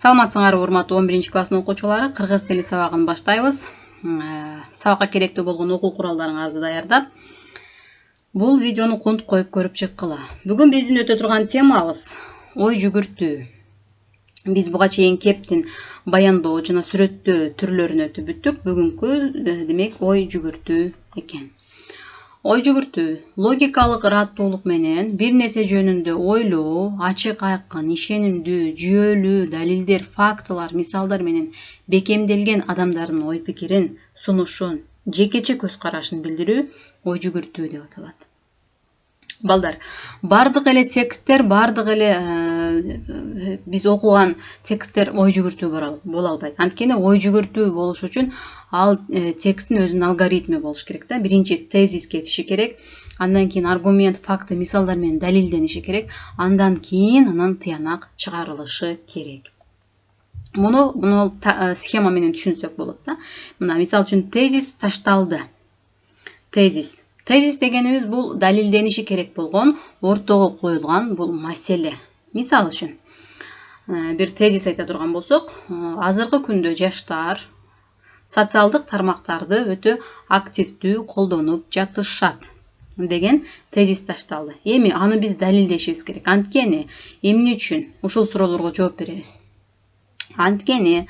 Саламатсыңарбы урматтуу 11-класстын окуучулары, кыргыз тили сабагын баштайбыз. Сабакка керектүү болгон окуу куралдарыңарды даярдап, бул видеону контуп коюп көрүп чыккыла. Бүгүн биздин өтө турган темабыз ой жүгүртүү. Биз буга чейин кептин баяндоо жана сүрөттөө түрлөрүн өтүп бүттүк. Бүгүнкү демек ой жүгүртүү экен. Ой жүгүртүү логикалык ыраттуулук менен бир нерсе жөнүндө ойлоо, ачык айкын, ишенимдүү, жүйөлүү далилдер, фактылар, мисалдар менен бекемделген адамдардын ой пикирин, сунушун, жекече көз карашын билдирүү ой жүгүртүү деп аталат. Балдар, бардык эле тексттер, бардык эле биз окуган тексттер ой жүгүртүү боло албайт. Анткени ой жүгүртүү болуш үчүн ал тексттин өзүнүн алгоритми болуш керек да. Биринчи тезис кетиши керек, андан кийин аргумент, факты, мисалдар менен далилдениши керек, андан кийин анан тыянак чыгарылышы керек. Муну схема менен түшүнсөк болот да. Мына мисал үчүн тезис ташталды. Тезис дегенибиз бул далилдениши керек болгон, ортого коюлган бул маселе. Мисал үчүн бир тезис айта турган болсок, азыркы күндө жаштар социалдык тармактарды өтө активдүү колдонуп жатышат деген тезис ташталды. Эми аны биз далилдешибиз керек. Анткени эмне үчүн ушул суроолорго жооп беребиз. Анткени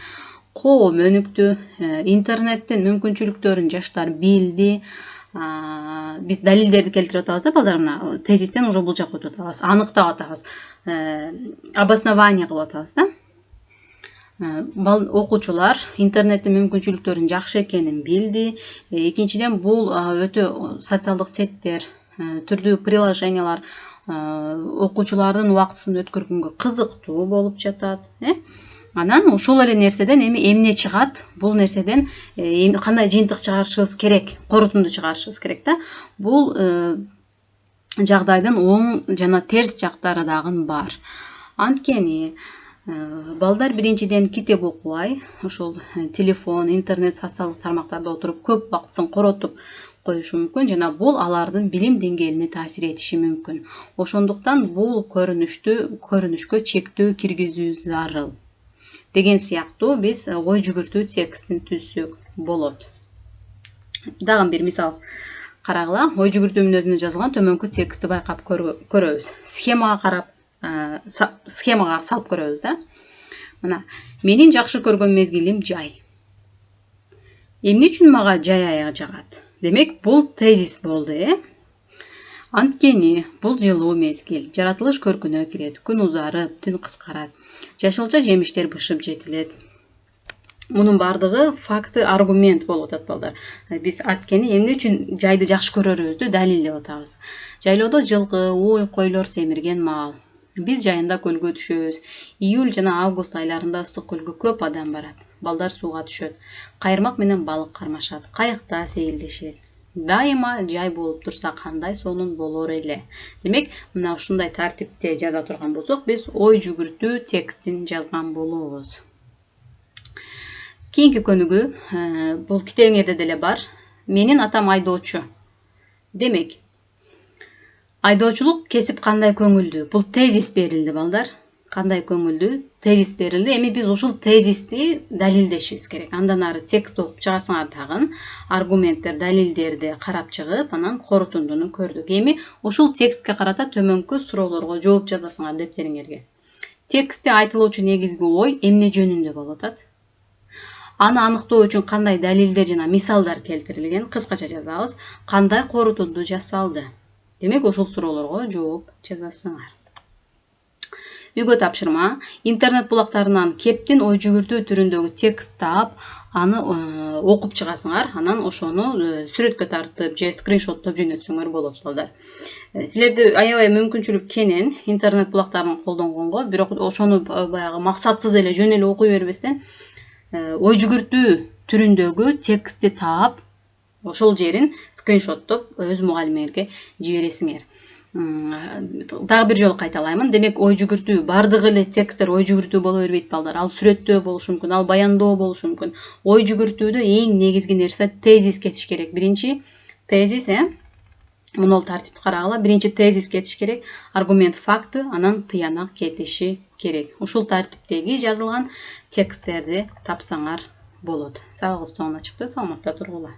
коом өнүктү, интернеттин мүмкүнчүлүктөрүн жаштар билди. Биз далилдерди келтирип атабыз да, балдар, мына тезистен уже бул жакка өтүп атабыз, аныктап атабыз, обоснование кылып атабыз да. Окуучулар интернеттин мүмкүнчүлүктөрүнүн жакшы экенин билди. Экинчиден, бул өтө социалдык сеттер, түрдүү приложениялар окуучулардын убактысын өткөргөнгө кызыктуу болуп жатат. Анан ушул эле нерседен эмне чыгат? Бул нерседен кандай жыйынтык чыгарышыбыз керек, корутунду чыгарышыбыз керек да. Бул жагдайдын оң жана терс жактары дагы бар. Анткени балдар биринчиден китеп окубай, ошол телефон, интернет, социалдык тармактарда отуруп көп убактысын коротуп коюшу мүмкүн, жана бул алардын билим деңгээлине таасир этиши мүмкүн. Ошондуктан бул көрүнүшкө чектөө киргизүү зарыл. Деген сыяктуу биз ой жүгүртүү текстин түзсөк болот. Дагы бир мисал карагыла. Ой жүгүртүүнүн өзүнө жазылган төмөнкү текстти байкап көрөбүз. Схемага салып көрөбүз да. Мына, менин жакшы көргөн мезгилим жай. Эмне үчүн мага жай аяк жагат? Демек, бул тезис болду, Анткени бул жылуу мезгил, жаратылыш көркүнө кирет, күн узарып, түн кыскарат, жашылча жемиштер бышып жетилет. Мунун бардыгы факты, аргумент болуп атат, балдар. Биз анткени эмне үчүн жайды жакшы көрөрүбүздү далилдеп атабыз. Жайлоодо жылкы, уй, койлор семирген маал. Биз жайында көлгө түшөбүз. Июль жана август айларында ыстык көлгө көп адам барат. Балдар сууга түшөт. Кайырмак менен балык кармашат. Кайыкта сейилдешет. Дайыма жай болуп турса кандай сонун болор эле. Демек, мына ушундай тартипте жаза турган болсок, биз ой жүгүртүү текстин жазган болобуз. Кийинки көнүгүү, бул китебиңерде деле бар. Менин атам айдоочу. Демек, айдоочулук кесип кандай көңүлдүү? Бул тезис берилди, балдар. Кандай көңүлдүү? Тезис берилди. Эми биз ушул тезисти далилдешибиз керек. Андан ары текст окуп чыгасыңар дагы, аргументтер, далилдерди карап чыгып, анан корутундуну көрдүк. Эми ушул текстке карата төмөнкү суроолорго жооп жазасыңар дептериңерге. Текстте айтылуучу негизги ой эмне жөнүндө болуп атат? Аны аныктоо үчүн кандай далилдер жана мисалдар келтирилген? Кыскача жазабыз. Кандай корутунду жасалды? Демек, ушул суроолорго жооп жазасыңар. Үйгө тапшырма. Интернет булактарынан кептин ой жүгүртүү түрүндөгү текст таап, аны окуп чыгасыңар, анан ошону сүрөткө тартып же скриншоттоп жөнөтсөңөр болот, балдар. Силерде аябай мүмкүнчүлүк кенен интернет булактарын колдонгонго, бирок ошону баягы максатсыз эле жөн эле окуй бербестен ой жүгүртүү түрүндөгү текстти таап, ошол жерин скриншоттоп өз мугалимиңерге жибересиңер. Дагы бир жолу кайталаймын. Демек, ой жүгүртүү, бардык эле тексттер ой жүгүртүү боло бербейт, балдар. Ал сүрөттөө болушу мүмкүн, ал баяндоо болушу мүмкүн. Ой жүгүртүүдө эң негизги нерсе тезис кетиш керек. Биринчи тезис, муну тартипти карагыла. Биринчи тезис кетиш керек, аргумент, факты, анан тыянак кетиши керек. Ушул тартиптеги жазылган тексттерди тапсаңар болот. Сабагыбыз соңуна чыкты. Саламатта тургула.